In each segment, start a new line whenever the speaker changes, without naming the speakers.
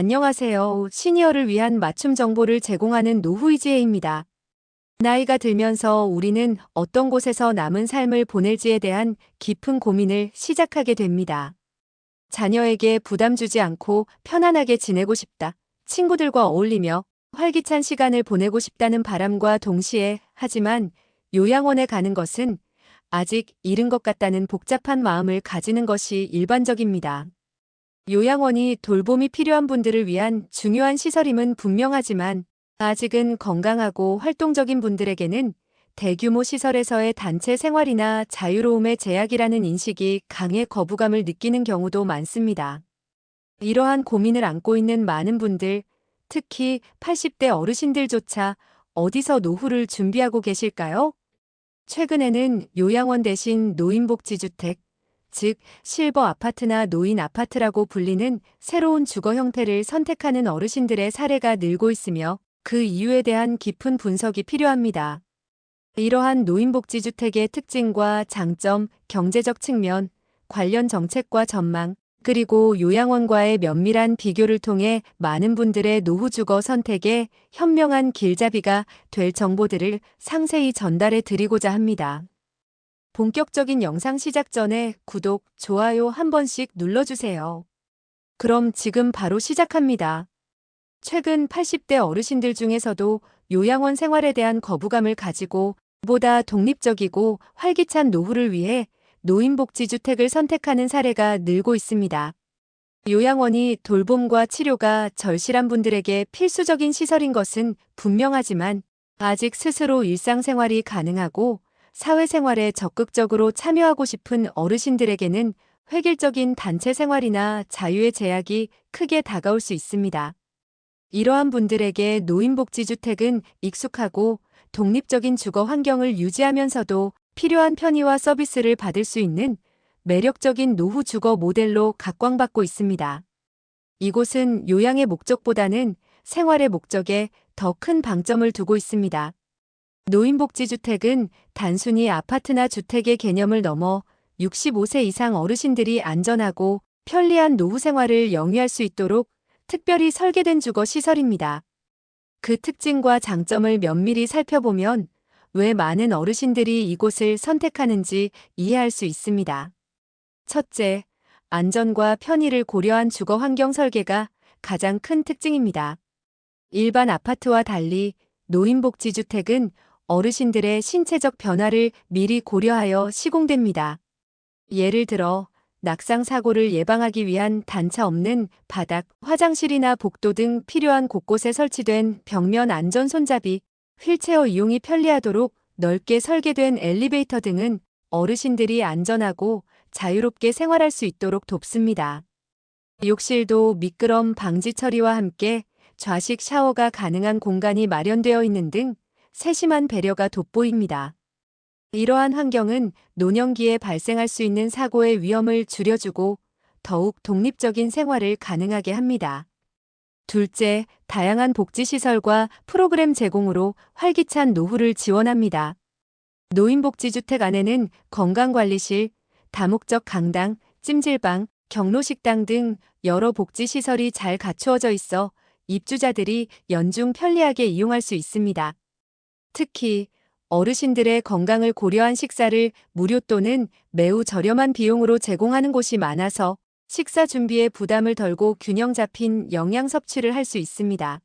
안녕하세요. 시니어를 위한 맞춤 정보를 제공하는 노후이지혜입니다. 나이가 들면서 우리는 어떤 곳에서 남은 삶을 보낼지에 대한 깊은 고민을 시작하게 됩니다. 자녀에게 부담 주지 않고 편안하게 지내고 싶다. 친구들과 어울리며 활기찬 시간을 보내고 싶다는 바람과 동시에 하지만 요양원에 가는 것은 아직 이른 것 같다는 복잡한 마음을 가지는 것이 일반적입니다. 요양원이 돌봄이 필요한 분들을 위한 중요한 시설임은 분명하지만 아직은 건강하고 활동적인 분들에게는 대규모 시설에서의 단체 생활이나 자유로움의 제약이라는 인식이 강해 거부감을 느끼는 경우도 많습니다. 이러한 고민을 안고 있는 많은 분들, 특히 80대 어르신들조차 어디서 노후를 준비하고 계실까요? 최근에는 요양원 대신 노인복지주택, 즉 실버 아파트나 노인 아파트라고 불리는 새로운 주거 형태를 선택하는 어르신들의 사례가 늘고 있으며 그 이유에 대한 깊은 분석이 필요합니다. 이러한 노인복지주택의 특징과 장점, 경제적 측면, 관련 정책과 전망, 그리고 요양원과의 면밀한 비교를 통해 많은 분들의 노후 주거 선택에 현명한 길잡이가 될 정보들을 상세히 전달해 드리고자 합니다. 본격적인 영상 시작 전에 구독, 좋아요 한 번씩 눌러주세요. 그럼 지금 바로 시작합니다. 최근 80대 어르신들 중에서도 요양원 생활에 대한 거부감을 가지고 보다 독립적이고 활기찬 노후를 위해 노인복지주택을 선택하는 사례가 늘고 있습니다. 요양원이 돌봄과 치료가 절실한 분들에게 필수적인 시설인 것은 분명하지만 아직 스스로 일상생활이 가능하고 사회생활에 적극적으로 참여하고 싶은 어르신들에게는 획일적인 단체 생활이나 자유의 제약이 크게 다가올 수 있습니다. 이러한 분들에게 노인복지주택은 익숙하고 독립적인 주거 환경을 유지하면서도 필요한 편의와 서비스를 받을 수 있는 매력적인 노후 주거 모델로 각광받고 있습니다. 이곳은 요양의 목적보다는 생활의 목적에 더 큰 방점을 두고 있습니다. 노인복지주택은 단순히 아파트나 주택의 개념을 넘어 65세 이상 어르신들이 안전하고 편리한 노후 생활을 영위할 수 있도록 특별히 설계된 주거 시설입니다. 그 특징과 장점을 면밀히 살펴보면 왜 많은 어르신들이 이곳을 선택하는지 이해할 수 있습니다. 첫째, 안전과 편의를 고려한 주거 환경 설계가 가장 큰 특징입니다. 일반 아파트와 달리 노인복지주택은 어르신들의 신체적 변화를 미리 고려하여 시공됩니다. 예를 들어 낙상 사고를 예방하기 위한 단차 없는 바닥, 화장실이나 복도 등 필요한 곳곳에 설치된 벽면 안전 손잡이, 휠체어 이용이 편리하도록 넓게 설계된 엘리베이터 등은 어르신들이 안전하고 자유롭게 생활할 수 있도록 돕습니다. 욕실도 미끄럼 방지 처리와 함께 좌식 샤워가 가능한 공간이 마련되어 있는 등 세심한 배려가 돋보입니다. 이러한 환경은 노년기에 발생할 수 있는 사고의 위험을 줄여주고 더욱 독립적인 생활을 가능하게 합니다. 둘째, 다양한 복지시설과 프로그램 제공으로 활기찬 노후를 지원합니다. 노인복지주택 안에는 건강관리실, 다목적 강당, 찜질방, 경로식당 등 여러 복지시설이 잘 갖추어져 있어 입주자들이 연중 편리하게 이용할 수 있습니다. 특히 어르신들의 건강을 고려한 식사를 무료 또는 매우 저렴한 비용으로 제공하는 곳이 많아서 식사 준비에 부담을 덜고 균형 잡힌 영양 섭취를 할 수 있습니다.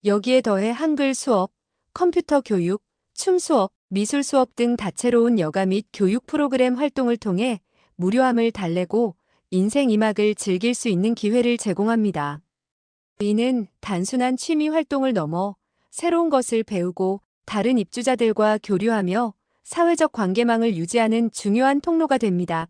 여기에 더해 한글 수업, 컴퓨터 교육, 춤 수업, 미술 수업 등 다채로운 여가 및 교육 프로그램 활동을 통해 무료함을 달래고 인생 이막을 즐길 수 있는 기회를 제공합니다. 이는 단순한 취미 활동을 넘어 새로운 것을 배우고 다른 입주자들과 교류하며 사회적 관계망을 유지하는 중요한 통로가 됩니다.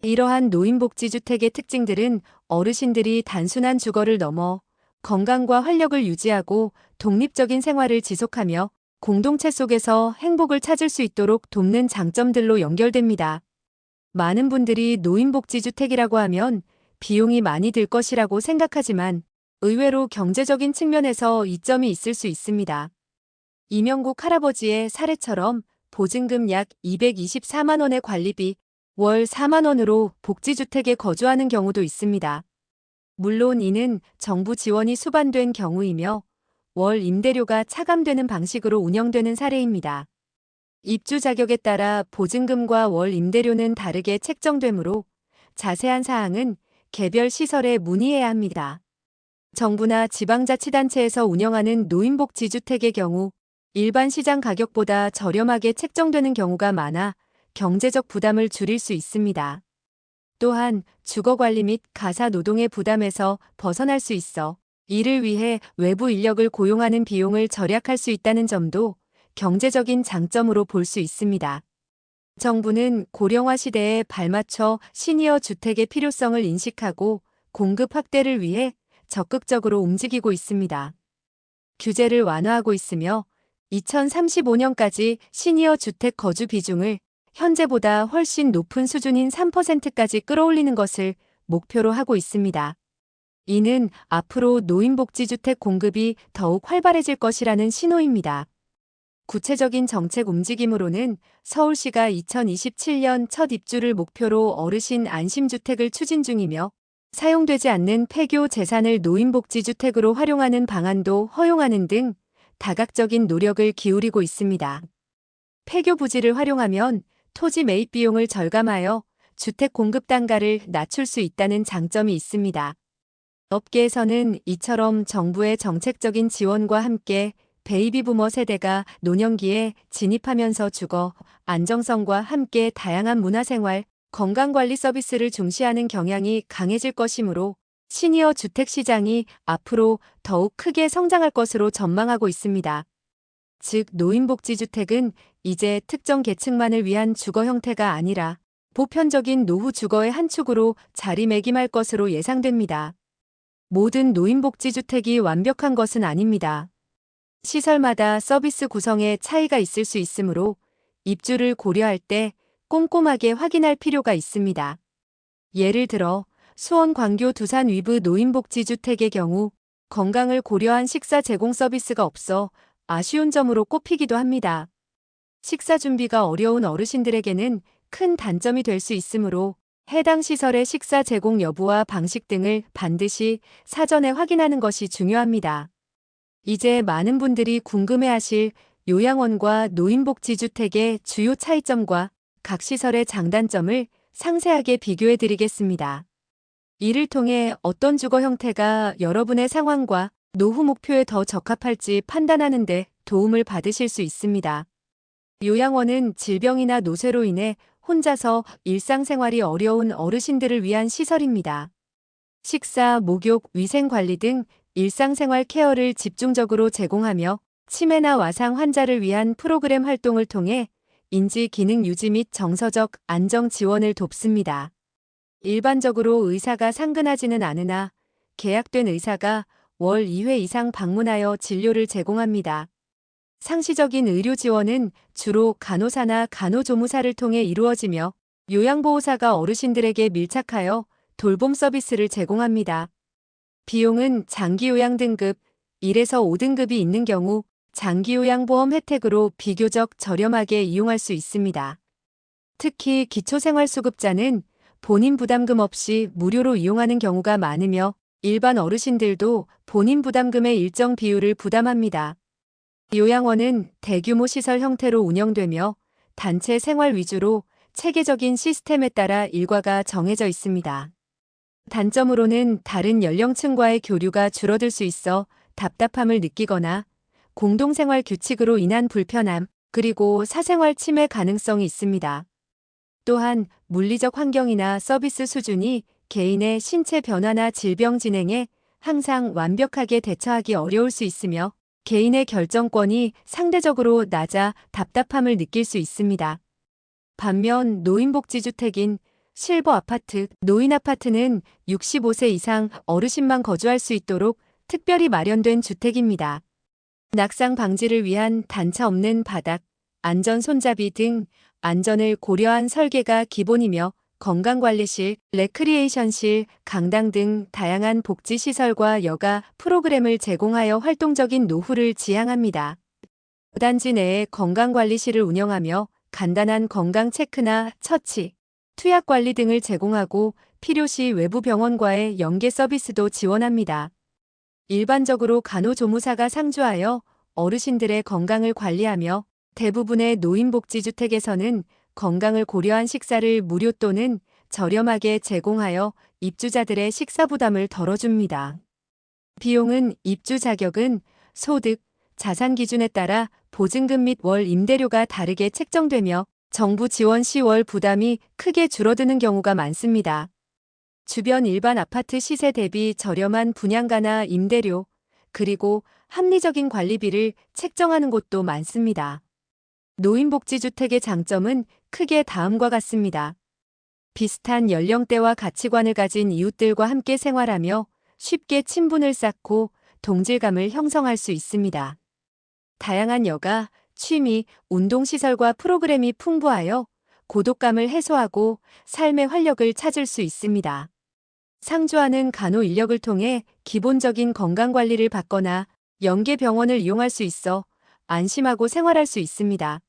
이러한 노인복지주택의 특징들은 어르신들이 단순한 주거를 넘어 건강과 활력을 유지하고 독립적인 생활을 지속하며 공동체 속에서 행복을 찾을 수 있도록 돕는 장점들로 연결됩니다. 많은 분들이 노인복지주택이라고 하면 비용이 많이 들 것이라고 생각하지만 의외로 경제적인 측면에서 이점이 있을 수 있습니다. 이명국 할아버지의 사례처럼 보증금 약 224만 원의 관리비, 월 4만 원으로 복지주택에 거주하는 경우도 있습니다. 물론 이는 정부 지원이 수반된 경우이며 월 임대료가 차감되는 방식으로 운영되는 사례입니다. 입주 자격에 따라 보증금과 월 임대료는 다르게 책정되므로 자세한 사항은 개별 시설에 문의해야 합니다. 정부나 지방자치단체에서 운영하는 노인복지주택의 경우 일반 시장 가격보다 저렴하게 책정되는 경우가 많아 경제적 부담을 줄일 수 있습니다. 또한 주거관리 및 가사노동의 부담에서 벗어날 수 있어 이를 위해 외부 인력을 고용하는 비용을 절약할 수 있다는 점도 경제적인 장점으로 볼 수 있습니다. 정부는 고령화 시대에 발맞춰 시니어 주택의 필요성을 인식하고 공급 확대를 위해 적극적으로 움직이고 있습니다. 규제를 완화하고 있으며 2035년까지 시니어 주택 거주 비중을 현재보다 훨씬 높은 수준인 3%까지 끌어올리는 것을 목표로 하고 있습니다. 이는 앞으로 노인복지주택 공급이 더욱 활발해질 것이라는 신호입니다. 구체적인 정책 움직임으로는 서울시가 2027년 첫 입주를 목표로 어르신 안심주택을 추진 중이며 사용되지 않는 폐교 재산을 노인복지주택으로 활용하는 방안도 허용하는 등 다각적인 노력을 기울이고 있습니다. 폐교 부지를 활용하면 토지 매입 비용을 절감하여 주택 공급 단가를 낮출 수 있다는 장점이 있습니다. 업계에서는 이처럼 정부의 정책적인 지원과 함께 베이비 부머 세대가 노년기에 진입하면서 주거 안정성과 함께 다양한 문화생활, 건강관리 서비스를 중시하는 경향이 강해질 것이므로 시니어 주택 시장이 앞으로 더욱 크게 성장할 것으로 전망하고 있습니다. 즉, 노인복지주택은 이제 특정 계층만을 위한 주거 형태가 아니라 보편적인 노후 주거의 한 축으로 자리매김할 것으로 예상됩니다. 모든 노인복지주택이 완벽한 것은 아닙니다. 시설마다 서비스 구성에 차이가 있을 수 있으므로 입주를 고려할 때 꼼꼼하게 확인할 필요가 있습니다. 예를 들어 수원 광교 두산 위브 노인복지주택의 경우 건강을 고려한 식사 제공 서비스가 없어 아쉬운 점으로 꼽히기도 합니다. 식사 준비가 어려운 어르신들에게는 큰 단점이 될 수 있으므로 해당 시설의 식사 제공 여부와 방식 등을 반드시 사전에 확인하는 것이 중요합니다. 이제 많은 분들이 궁금해하실 요양원과 노인복지주택의 주요 차이점과 각 시설의 장단점을 상세하게 비교해 드리겠습니다. 이를 통해 어떤 주거 형태가 여러분의 상황과 노후 목표에 더 적합할지 판단하는 데 도움을 받으실 수 있습니다. 요양원은 질병이나 노쇠로 인해 혼자서 일상생활이 어려운 어르신들을 위한 시설입니다. 식사, 목욕, 위생관리 등 일상생활 케어를 집중적으로 제공하며 치매나 와상 환자를 위한 프로그램 활동을 통해 인지 기능 유지 및 정서적 안정 지원을 돕습니다. 일반적으로 의사가 상근하지는 않으나 계약된 의사가 월 2회 이상 방문하여 진료를 제공합니다. 상시적인 의료 지원은 주로 간호사나 간호조무사를 통해 이루어지며 요양보호사가 어르신들에게 밀착하여 돌봄 서비스를 제공합니다. 비용은 장기요양 등급 1에서 5등급이 있는 경우 장기요양보험 혜택으로 비교적 저렴하게 이용할 수 있습니다. 특히 기초생활수급자는 본인 부담금 없이 무료로 이용하는 경우가 많으며 일반 어르신들도 본인 부담금의 일정 비율을 부담합니다. 요양원은 대규모 시설 형태로 운영되며 단체 생활 위주로 체계적인 시스템에 따라 일과가 정해져 있습니다. 단점으로는 다른 연령층과의 교류가 줄어들 수 있어 답답함을 느끼거나 공동생활 규칙으로 인한 불편함, 그리고 사생활 침해 가능성이 있습니다. 또한 물리적 환경이나 서비스 수준이 개인의 신체 변화나 질병 진행에 항상 완벽하게 대처하기 어려울 수 있으며 개인의 결정권이 상대적으로 낮아 답답함을 느낄 수 있습니다. 반면 노인복지주택인 실버 아파트, 노인 아파트는 65세 이상 어르신만 거주할 수 있도록 특별히 마련된 주택입니다. 낙상 방지를 위한 단차 없는 바닥, 안전 손잡이 등 안전을 고려한 설계가 기본이며 건강관리실, 레크리에이션실, 강당 등 다양한 복지시설과 여가 프로그램을 제공하여 활동적인 노후를 지향합니다. 단지 내에 건강관리실을 운영하며 간단한 건강 체크나 처치, 투약관리 등을 제공하고 필요시 외부 병원과의 연계 서비스도 지원합니다. 일반적으로 간호조무사가 상주하여 어르신들의 건강을 관리하며 대부분의 노인복지주택에서는 건강을 고려한 식사를 무료 또는 저렴하게 제공하여 입주자들의 식사 부담을 덜어줍니다. 비용은 입주 자격은 소득, 자산 기준에 따라 보증금 및 월 임대료가 다르게 책정되며 정부 지원 시 월 부담이 크게 줄어드는 경우가 많습니다. 주변 일반 아파트 시세 대비 저렴한 분양가나 임대료, 그리고 합리적인 관리비를 책정하는 곳도 많습니다. 노인복지주택의 장점은 크게 다음과 같습니다. 비슷한 연령대와 가치관을 가진 이웃들과 함께 생활하며 쉽게 친분을 쌓고 동질감을 형성할 수 있습니다. 다양한 여가, 취미, 운동시설과 프로그램이 풍부하여 고독감을 해소하고 삶의 활력을 찾을 수 있습니다. 상주하는 간호 인력을 통해 기본적인 건강관리를 받거나 연계 병원을 이용할 수 있어 안심하고 생활할 수 있습니다.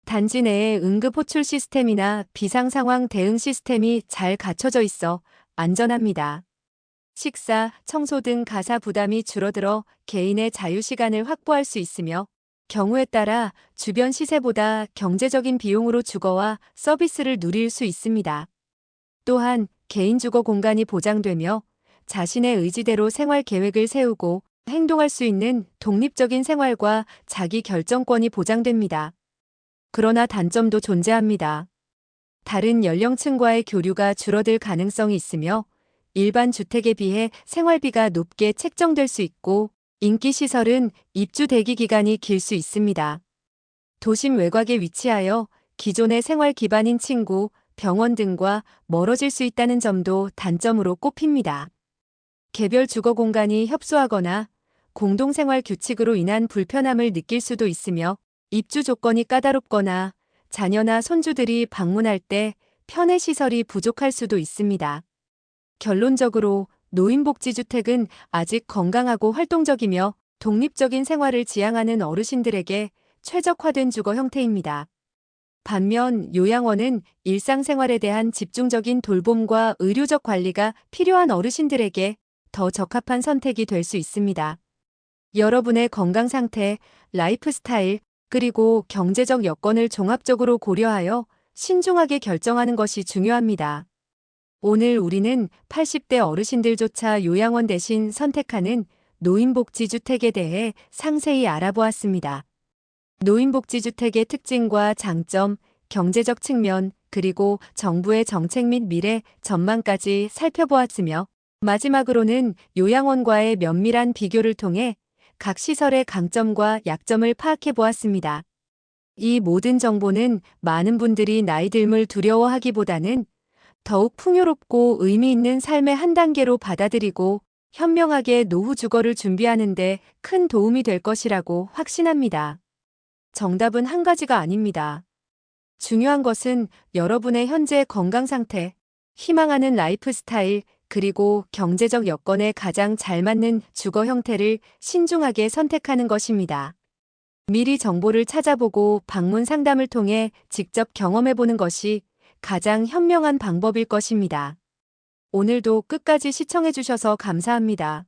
단지 내에 응급 호출 시스템이나 비상상황 대응 시스템이 잘 갖춰져 있어 안전합니다. 식사, 청소 등 가사 부담이 줄어들어 개인의 자유시간을 확보할 수 있으며 경우에 따라 주변 시세보다 경제적인 비용으로 주거와 서비스를 누릴 수 있습니다. 또한 개인 주거 공간이 보장되며 자신의 의지대로 생활 계획을 세우고 행동할 수 있는 독립적인 생활과 자기 결정권이 보장됩니다. 그러나 단점도 존재합니다. 다른 연령층과의 교류가 줄어들 가능성이 있으며 일반 주택에 비해 생활비가 높게 책정될 수 있고 인기 시설은 입주 대기 기간이 길 수 있습니다. 도심 외곽에 위치하여 기존의 생활 기반인 친구, 병원 등과 멀어질 수 있다는 점도 단점으로 꼽힙니다. 개별 주거 공간이 협소하거나 공동생활 규칙으로 인한 불편함을 느낄 수도 있으며 입주 조건이 까다롭거나 자녀나 손주들이 방문할 때 편의 시설이 부족할 수도 있습니다. 결론적으로 노인복지주택은 아직 건강하고 활동적이며 독립적인 생활을 지향하는 어르신들에게 최적화된 주거 형태입니다. 반면 요양원은 일상생활에 대한 집중적인 돌봄과 의료적 관리가 필요한 어르신들에게 더 적합한 선택이 될 수 있습니다. 여러분의 건강 상태, 라이프 스타일, 그리고 경제적 여건을 종합적으로 고려하여 신중하게 결정하는 것이 중요합니다. 오늘 우리는 80대 어르신들조차 요양원 대신 선택하는 노인복지주택에 대해 상세히 알아보았습니다. 노인복지주택의 특징과 장점, 경제적 측면, 그리고 정부의 정책 및 미래 전망까지 살펴보았으며 마지막으로는 요양원과의 면밀한 비교를 통해 각 시설의 강점과 약점을 파악해 보았습니다. 이 모든 정보는 많은 분들이 나이 듦을 두려워하기보다는 더욱 풍요롭고 의미 있는 삶의 한 단계로 받아들이고 현명하게 노후 주거를 준비하는 데 큰 도움이 될 것이라고 확신합니다. 정답은 한 가지가 아닙니다. 중요한 것은 여러분의 현재 건강 상태, 희망하는 라이프 스타일, 그리고 경제적 여건에 가장 잘 맞는 주거 형태를 신중하게 선택하는 것입니다. 미리 정보를 찾아보고 방문 상담을 통해 직접 경험해보는 것이 가장 현명한 방법일 것입니다. 오늘도 끝까지 시청해주셔서 감사합니다.